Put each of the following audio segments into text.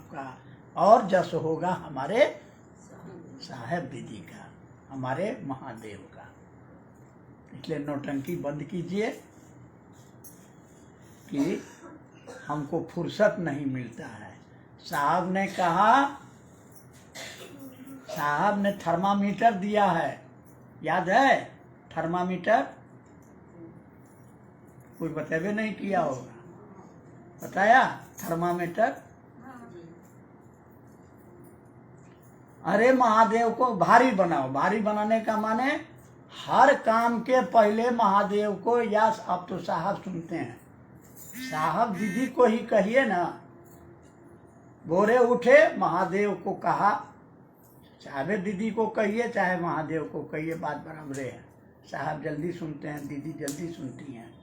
का, और जस होगा हमारे साहेब दीदी का, हमारे महादेव का। इसलिए नौटंकी बंद कीजिए कि हमको फुर्सत नहीं मिलता है। साहब ने कहा, साहब ने थर्मामीटर दिया है, याद है? थर्मामीटर कोई बतेबे नहीं किया होगा, बताया? थर्मामीटर, अरे महादेव को भारी बनाओ। भारी बनाने का माने हर काम के पहले महादेव को, या अब तो साहब सुनते हैं, साहब दीदी को ही कहिए ना। भोरे उठे महादेव को कहा, चाहे दीदी को कहिए चाहे महादेव को कहिए, बात बराबर है। साहब जल्दी सुनते हैं, दीदी जल्दी सुनती हैं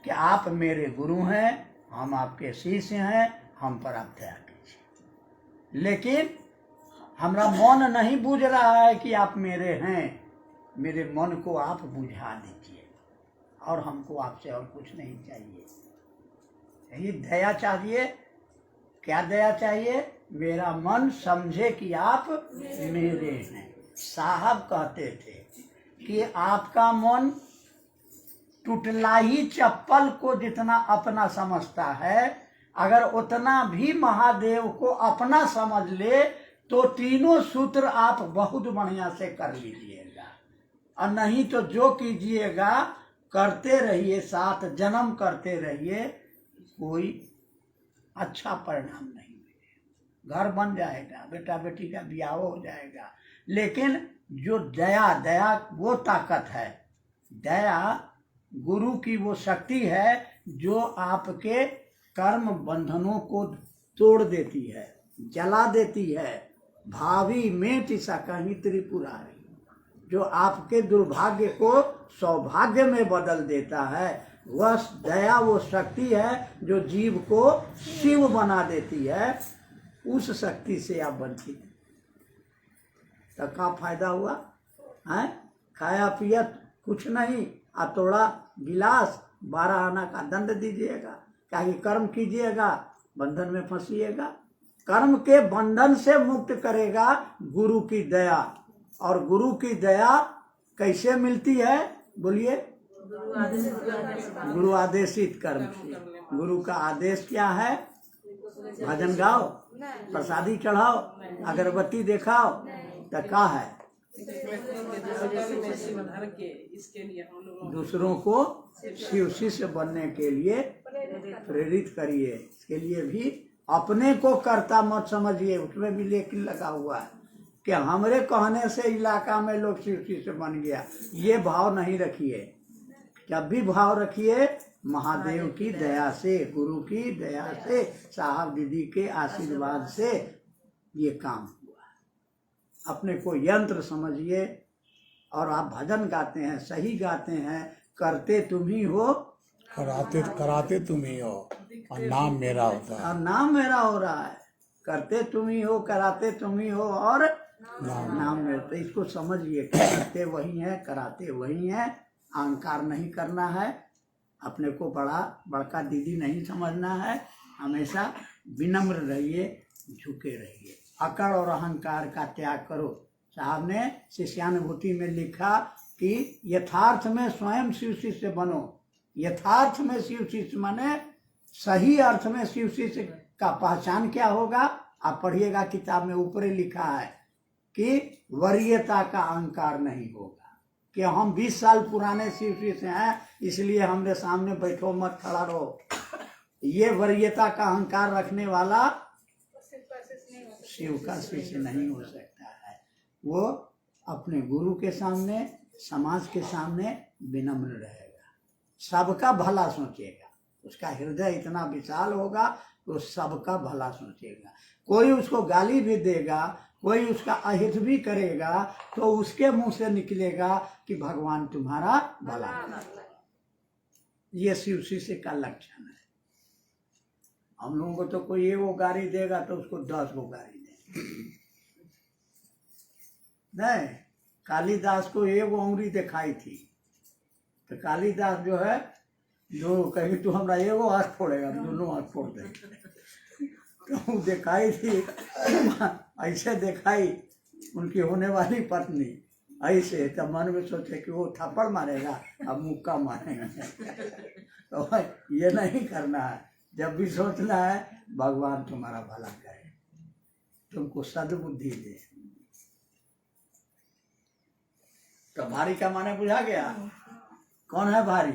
कि आप मेरे गुरु हैं, हम आपके शिष्य हैं, हम पर आप दया कीजिए। लेकिन हमारा मन नहीं बूझ रहा है कि आप मेरे हैं, मेरे मन को आप बुझा दीजिए, और हमको आपसे और कुछ नहीं चाहिए। यही दया चाहिए। क्या दया चाहिए? मेरा मन समझे कि आप मेरे हैं। साहब कहते थे कि आपका मन टुटलाही चप्पल को जितना अपना समझता है, अगर उतना भी महादेव को अपना समझ ले तो तीनों सूत्र आप बहुत बढ़िया से कर लीजिएगा। और नहीं तो जो कीजिएगा करते रहिए, 7 जन्म करते रहिए, कोई अच्छा परिणाम नहीं मिलेगा। घर बन जाएगा, बेटा बेटी का ब्याह हो जाएगा, लेकिन जो दया वो ताकत है, दया गुरु की वो शक्ति है जो आपके कर्म बंधनों को तोड़ देती है, जला देती है। भावी मेट सकहि त्रिपुरारी, जो आपके दुर्भाग्य को सौभाग्य में बदल देता है, वह दया वो शक्ति है जो जीव को शिव बना देती है। उस शक्ति से आप वंचित, तो क्या फायदा हुआ है? खाया पिया कुछ नहीं, थोड़ा गिलास 12 आना का दंड दीजिएगा, क्या कि कर्म कीजिएगा, बंधन में फंसिएगा। कर्म के बंधन से मुक्त करेगा गुरु की दया। और गुरु की दया कैसे मिलती है? बोलिए। गुरु आदेशित कर्म से। गुरु का आदेश क्या है? भजन गाओ, प्रसादी चढ़ाओ, अगरबत्ती दिखाओ, तो क्या है? दूसरों को शिव शिष्य बनने के लिए प्रेरित करिए। इसके लिए भी अपने को कर्ता मत समझिए। उसमें भी लेकिन लगा हुआ है कि हमरे कहने से इलाका में लोग शिव शिष्य बन गया, ये भाव नहीं रखिए। जब भी भाव रखिए महादेव की दया से, गुरु की दया से, साहब दीदी के आशीर्वाद से ये काम हुआ। अपने को यंत्र समझिए। और आप भजन गाते हैं, सही गाते हैं, करते तुम ही हो, कराते तुम ही हो, और नाम मेरा होता है। और नाम मेरा हो रहा है। करते तुम ही हो, कराते तुम ही हो, और नाम मेरा। तो इसको समझिए, करते वही है, कराते वही है। अहंकार नहीं करना है, अपने को बड़का दीदी नहीं समझना है। हमेशा विनम्र रहिए, झुके रहिए। अकड़ और अहंकार का त्याग करो। साहब ने शिष्यानुभूति में लिखा कि यथार्थ में स्वयं शिव शिष्य बनो। यथार्थ में शिव शिष्य माने सही अर्थ में शिव शिष्य का पहचान क्या होगा? आप पढ़िएगा, किताब में ऊपर लिखा है कि वरीयता का अहंकार नहीं होगा, कि हम 20 साल पुराने शिव शिष्य हैं इसलिए हमरे सामने बैठो मत, खड़ा रहो। ये वरीयता का अहंकार रखने वाला शिव का शिष्य नहीं हो सकता है। वो अपने गुरु के सामने, समाज के सामने विनम्र रहेगा, सबका भला सोचेगा। उसका हृदय इतना विशाल होगा कि वो सबका भला सोचेगा। कोई उसको गाली भी देगा, कोई उसका अहित भी करेगा, तो उसके मुंह से निकलेगा कि भगवान तुम्हारा भला करे। ये शिव शिष्य का लक्षण है। हम लोगों को तो कोई एगो गाड़ी देगा तो उसको 10 गो गाड़ी देगा। नहीं, कालिदास को एगो उंगली दिखाई थी, तो कालिदास जो है, जो कहीं तो हमारा एगो हाथ फोड़ेगा, दोनों हाथ फोड़ देगा। तो दिखाई थी ऐसे दिखाई उनकी होने वाली पत्नी ऐसे, तो मन में सोचे कि वो थप्पड़ मारेगा, अब मुक्का मारेंगे। तो ये नहीं करना है। जब भी सोचना है भगवान तुम्हारा भला करे, तुमको सद्बुद्धि दे। तो भारी का माने बुझा गया? कौन है भारी?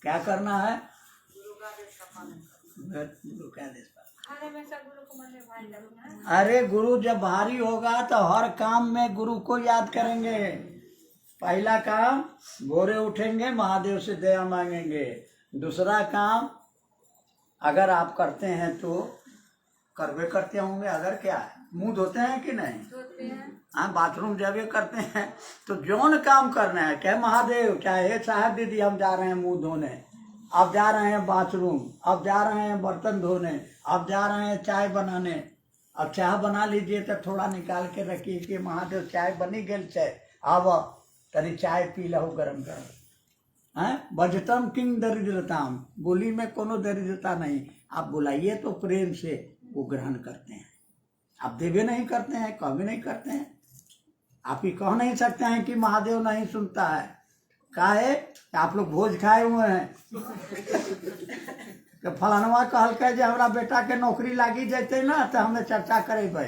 क्या करना है? अरे गुरु जब भारी होगा तो हर काम में गुरु को याद करेंगे। पहला काम भोरे उठेंगे महादेव से दया मांगेंगे। दूसरा काम अगर आप करते हैं तो करवे करते होंगे, अगर क्या है मुंह धोते हैं कि नहीं? हाँ, बाथरूम जब ये करते हैं तो जौन काम करना है, क्या महादेव चाहे साहब दीदी हम जा रहे हैं मुंह धोने, अब जा रहे हैं बाथरूम, अब जा रहे हैं बर्तन धोने, अब जा रहे हैं चाय बनाने। अब चाय बना लीजिए तो थोड़ा निकाल के रखिए कि महादेव चाय बनी गई चाय, अब तरी चाय पी लो गरम गरम। हैं बजतम किंग दरिद्रताम, बोली में कोनो दरिद्रता नहीं। आप बुलाइए तो प्रेम से वो ग्रहण करते हैं। आप देवे नहीं करते हैं, कह भी नहीं करते हैं। आप ही कह नहीं सकते हैं कि महादेव नहीं सुनता है। काहे? आप लोग भोज खाए हुए हैं। तो फलानवा कहल के जे हमरा बेटा के नौकरी लागी जाते ना तो हमें चर्चा करेबे।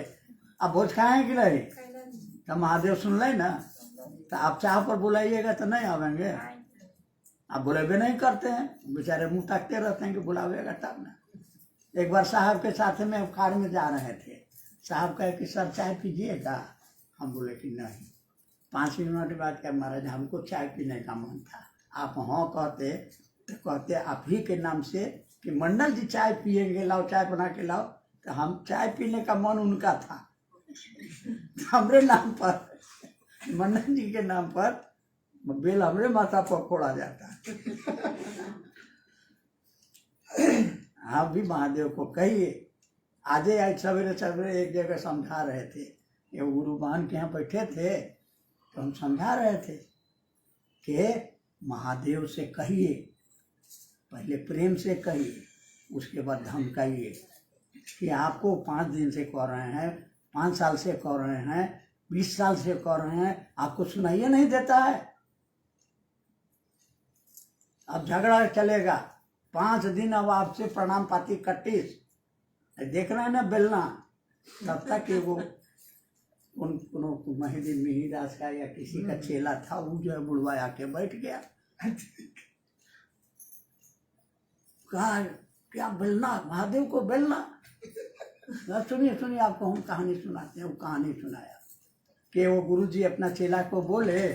अब भोज खाए कि नहीं? तो महादेव सुन ले ना, तो आप चाह पर बुलाइएगा तो नहीं आवेंगे। आप बुलावे नहीं करते हैं, बेचारे मुंह ताकते रहते हैं कि बुलावेगा तब ना। एक बार साहब के साथ में कार में जा रहे थे, साहब कहे कि सर चाय पीजिएगा। हम बोले कि नहीं। 5 मिनट बाद क्या महाराज हमको चाय पीने का मन था। आप हाँ कहते तो कहते आप ही के नाम से कि मंडल जी चाय पिएंगे, लाओ चाय बना के लाओ। तो हम चाय पीने का मन उनका था, हमरे नाम पर, मंडल जी के नाम पर बेल हमरे माथा पर फोड़ा जाता है। आप भी महादेव को कहिए। आज सवेरे सवेरे एक जगह समझा रहे थे, ये गुरु बहन के यहाँ बैठे थे तो हम समझा रहे थे कि महादेव से कहिए, पहले प्रेम से कहिए, उसके बाद धमकाइए कि आपको 5 दिन से कह रहे हैं, 5 साल से कह रहे हैं, 20 साल से कह रहे हैं, आपको सुनाइए नहीं देता है। अब झगड़ा चलेगा 5 दिन, अब आपसे प्रणाम पाती कट्टीस देख रहे हैं ना बेलना, तब तक कि वो उन महिदी मिहिदास का या किसी का चेला था, वो जो है बुढ़वा आके बैठ गया। कहा क्या बेलना, महादेव को बेलना? सुनिए सुनिए, आपको हम कहानी सुनाते हैं। वो कहानी सुनाया कि वो गुरुजी अपना चेला को बोले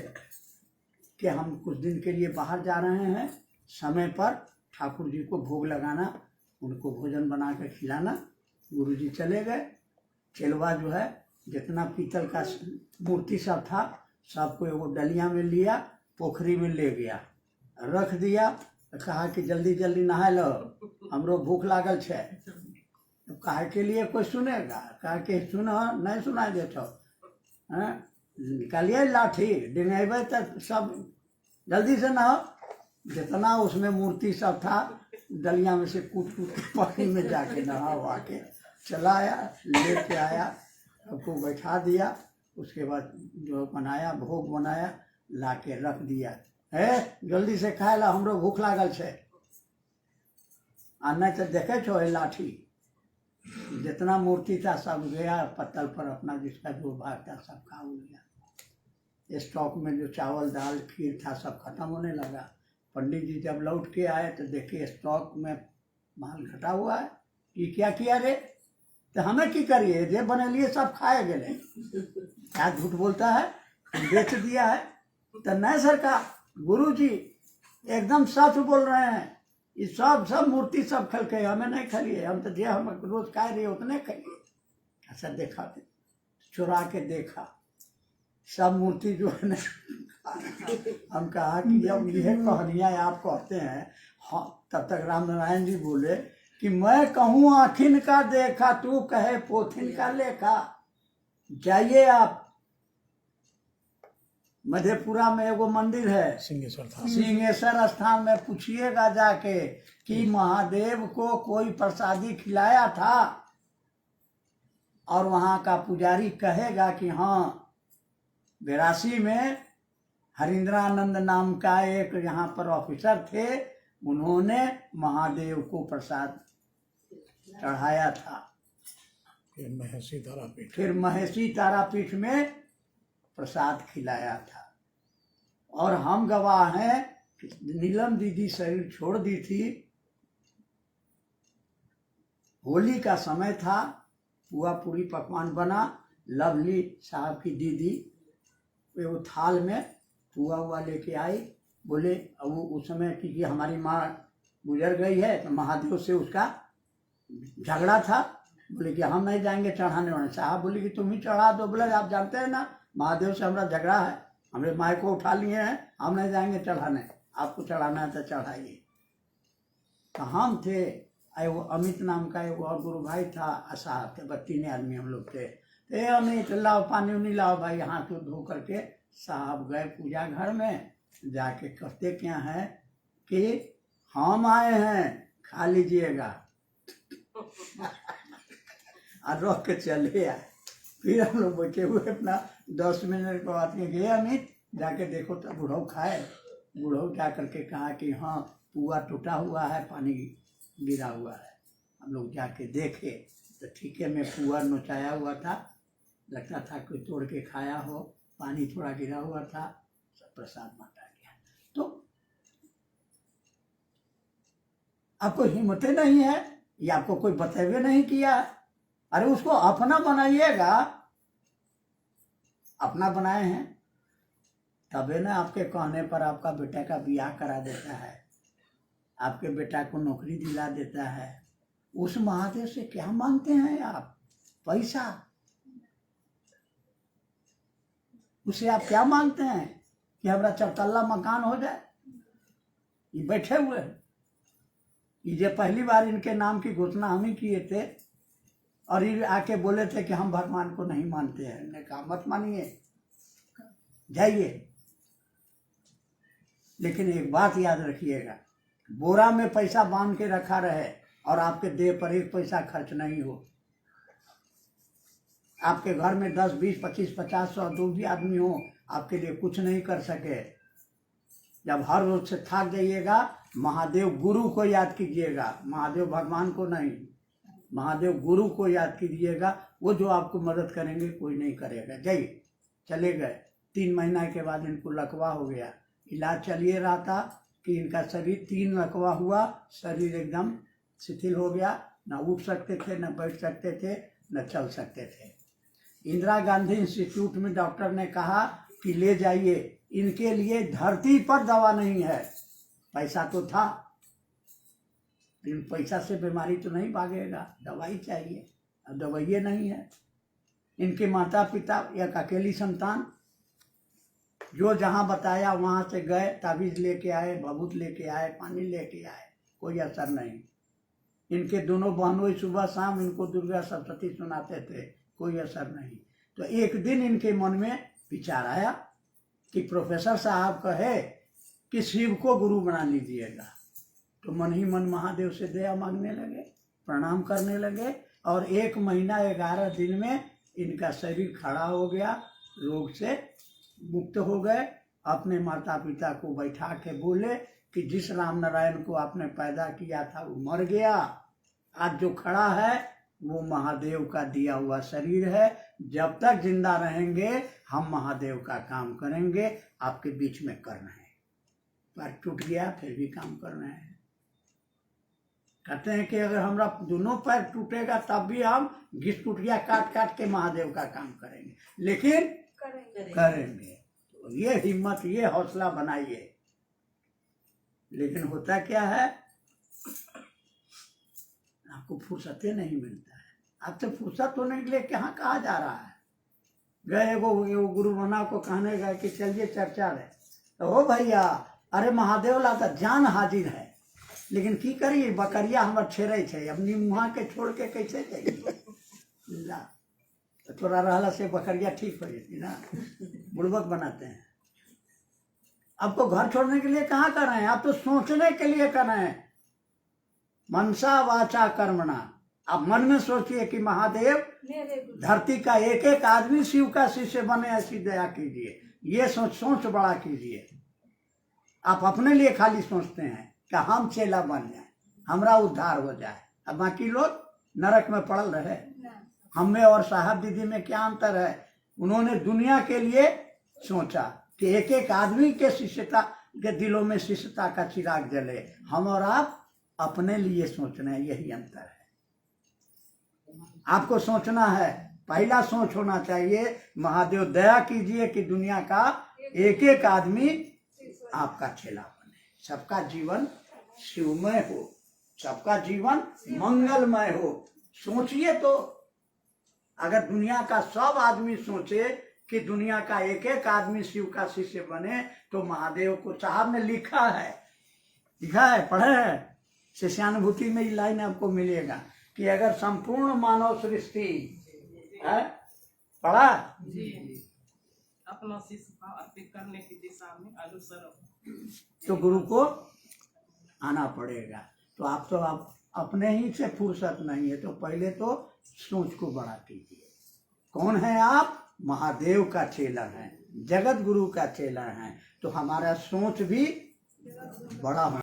कि हम कुछ दिन के लिए बाहर जा रहे हैं, समय पर ठाकुर जी को भोग लगाना, उनको भोजन बना कर खिलाना। गुरुजी चले गए। चेलवा जो है जितना पीतल का मूर्ति सब था सबको एगो डलिया में लिया, पोखरी में ले गया, रख दिया। कहा कि जल्दी जल्दी नहा लो, हमरो भूख लागल है। तो काहे के लिए कोई सुनेगा? कहा कि सुनो, नहीं सुनाई देते, निकालिए लाठी, डिंगेबे तो सब जल्दी से नहो। जितना उसमें मूर्ति सब था डलिया में से कूट कूट के पानी में जाके नहा वहा के चला आया, लेके आया, सबको बैठा दिया। उसके बाद जो बनाया, भोग बनाया, ला के रख दिया। है जल्दी से खाए ला, हमरो भूख लागल है। आ नहीं तो देखे छो लाठी, जितना मूर्ति था सब गया पत्तल पर, अपना जिसका जो भाग था सब खा गया। स्टॉक में जो चावल दाल खीर था सब खत्म होने लगा। पंडित जी जब लौट के आए तो देखे स्टॉक में माल घटा हुआ है। ये क्या किया रे? तो हमें की करिए, जे बनेलिए सब खाए गए। क्या झूठ बोलता है, बेच दिया है? तो नहीं सरकार, गुरु जी एकदम सच बोल रहे हैं। ये सब मूर्ति सब खल के, हमें नहीं खलिए, हम तो जे हम रोज खाए रहे उतने खाइए। ऐसा देखा, चुरा के देखा सब मूर्ति जो है ना। हम कहा कि जब यह कहानियाँ आप कहते हैं, हाँ, तब तक राम नारायण जी बोले कि मैं कहूँ आखिन का देखा, तू कहे पोथिन का लेखा। जाइए आप मधेपुरा में एगो मंदिर है सिंहेश्वर था। सिंहेश्वर स्थान में, पूछिएगा जाके कि महादेव को कोई प्रसादी खिलाया था, और वहाँ का पुजारी कहेगा कि हाँ 82 में हरिंद्रानंद नाम का एक यहाँ पर ऑफिसर थे, उन्होंने महादेव को प्रसाद चढ़ाया था। फिर महर्षि तारापीठ, फिर महर्षि तारापीठ में प्रसाद खिलाया था। और हम गवाह हैं कि नीलम दीदी शरीर छोड़ दी थी, होली का समय था, पुआ पूरी पकवान बना, लवली साहब की दीदी वो थाल में पुआ हुआ लेके आई, बोले अब उस समय क्योंकि हमारी माँ गुजर गई है तो महादेव से उसका झगड़ा था, बोले कि हम नहीं जाएंगे चढ़ाने वाले। साहब बोले कि तुम ही चढ़ा दो। बोले आप जानते हैं ना महादेव से हमारा झगड़ा है, हमरे माँ को उठा लिए हैं, हम नहीं जाएंगे चढ़ाने, आपको चढ़ाना है तो चढ़ाइए। तो हम थे, वो अमित नाम का एगो और गुरु भाई था, साहब थे, 3 आदमी हम लोग थे। तो अमित लाओ पानी उनी लाओ भाई, हाथ धो करके साहब गए पूजा घर में, जाके कहते क्या है कि हम आए हैं खा लीजिएगा और रख के चले आए। फिर हम लोग बैठे हुए अपना 10 मिनट के बाद गए अमित जाके देखो तो बूढ़ो खाए। बूढ़ो जा करके कहा कि हाँ पुआ टूटा हुआ है, पानी गिरा हुआ है। हम लोग जाके देखे तो ठीक है में पुआ नोचाया हुआ था, लगता था कोई तोड़ के खाया हो, पानी थोड़ा गिरा हुआ था, सब प्रसाद बांटा गया। तो आपको हिम्मत नहीं है, ये आपको कोई बतेवे नहीं किया। अरे उसको अपना बनाइएगा, अपना बनाए हैं तबे ना आपके कहने पर आपका बेटा का ब्याह करा देता है, आपके बेटा को नौकरी दिला देता है। उस महादेव से क्या मांगते हैं आप? पैसा। उससे आप क्या मांगते हैं कि हमारा 4 तल्ला मकान हो जाए? ये बैठे हुए हैं, ये पहली बार इनके नाम की घोषणा हम ही किए थे, और ये आके बोले थे कि हम भगवान को नहीं मानते हैं। हमने कहा मत मानिए, जाइए। लेकिन एक बात याद रखिएगा, बोरा में पैसा बांध के रखा रहे और आपके देह पर 1 पैसा खर्च नहीं हो। आपके घर में 10, 20, 25, 50, 100 जो भी आदमी हो, आपके लिए कुछ नहीं कर सके। जब हर रोज से थक जाइएगा, महादेव गुरु को याद कीजिएगा, महादेव भगवान को नहीं, महादेव गुरु को याद कीजिएगा। वो जो आपको मदद करेंगे, कोई नहीं करेगा। जाइए। चले गए। 3 महीना के बाद इनको लकवा हो गया। इलाज चलिए रहा था कि इनका शरीर 3 लकवा हुआ, शरीर एकदम शिथिल हो गया, ना उठ सकते थे, ना बैठ सकते थे, न चल सकते थे। इंदिरा गांधी इंस्टीट्यूट में डॉक्टर ने कहा कि ले जाइए, इनके लिए धरती पर दवा नहीं है। पैसा तो था, लेकिन पैसा से बीमारी तो नहीं भागेगा, दवाई चाहिए। अब दवाइये नहीं है। इनके माता पिता एक अकेली संतान, जो जहाँ बताया वहाँ से गए, ताबीज लेके आए, भभूत लेके आए, पानी लेके आए, कोई असर नहीं। इनके दोनों बहनों सुबह शाम इनको दुर्गा सप्तशती सुनाते थे, कोई असर नहीं। तो एक दिन इनके मन में विचार आया कि प्रोफेसर साहब कहे कि शिव को गुरु बना लीजिएगा। तो मन ही मन महादेव से दया मांगने लगे, प्रणाम करने लगे, और 1 महीना 11 दिन में इनका शरीर खड़ा हो गया, रोग से मुक्त हो गए। अपने माता पिता को बैठा के बोले कि जिस राम नारायण को आपने पैदा किया था वो मर गया, आज जो खड़ा है वो महादेव का दिया हुआ शरीर है। जब तक जिंदा रहेंगे हम महादेव का काम करेंगे, आपके बीच में कर रहे हैं। पैर टूट गया फिर भी काम कर रहे हैं। कहते हैं कि अगर हमारा दोनों पैर टूटेगा तब भी हम घिस टूट गया काट काट के महादेव का काम करेंगे, लेकिन करेंगे। तो ये हिम्मत, ये हौसला बनाइए। लेकिन होता क्या है, आपको फुर्सतें नहीं मिलता है। आपसे फुर्सत होने के लिए कहाँ कहा जा रहा है। गए वो गुरु बना को कहने गए कि चलिए चर्चा है, तो हो भैया, अरे महादेव ला तो जान हाजिर है, लेकिन की करिए, बकरिया हमार छेड़े छे, अपनी मुँह के छोड़ के कैसे जाइए। तो थोड़ा रहला से बकरिया ठीक हो जाती ना, बुड़बक बनाते हैं। आपको घर छोड़ने के लिए कहाँ कर रहे हैं, आप तो सोचने के लिए कर रहे हैं। मनसा वाचा कर्मणा, आप मन में सोचिए कि महादेव धरती का एक एक आदमी शिव का शिष्य बने, ऐसी दया कीजिए। ये सोच बड़ा कीजिए। आप अपने लिए खाली सोचते हैं कि हम चेला बन जाए, हमारा उद्धार हो जाए, अब बाकी लोग नरक में पड़ल रहे। हम में और साहब दीदी में क्या अंतर है? उन्होंने दुनिया के लिए सोचा कि एक एक आदमी के शिष्यता के दिलों में शिष्यता का चिराग जले। हम और आप अपने लिए सोच रहे हैं, यही अंतर है। आपको सोचना है, पहला सोच होना चाहिए महादेव दया कीजिए कि दुनिया का एक एक आदमी आपका चेला बने, सबका जीवन शिवमय हो, सबका जीवन मंगलमय हो। सोचिए तो, अगर दुनिया का सब आदमी सोचे कि दुनिया का एक एक आदमी शिव का शिष्य बने, तो महादेव को साहब ने लिखा है, पढ़े है, शिष्यानुभूति में ये लाइन आपको मिलेगा कि अगर संपूर्ण मानव सृष्टि है, पढ़ा अपना शिष्य भाव अर्पित करने की दिशा में अग्रसर तो गुरु को आना पड़ेगा। तो आप अपने ही से फुर्सत नहीं है, तो पहले तो सोच को बड़ा कीजिए। कौन है आप? महादेव का चेला है, जगत गुरु का चेला है, तो हमारा सोच भी बड़ा हो।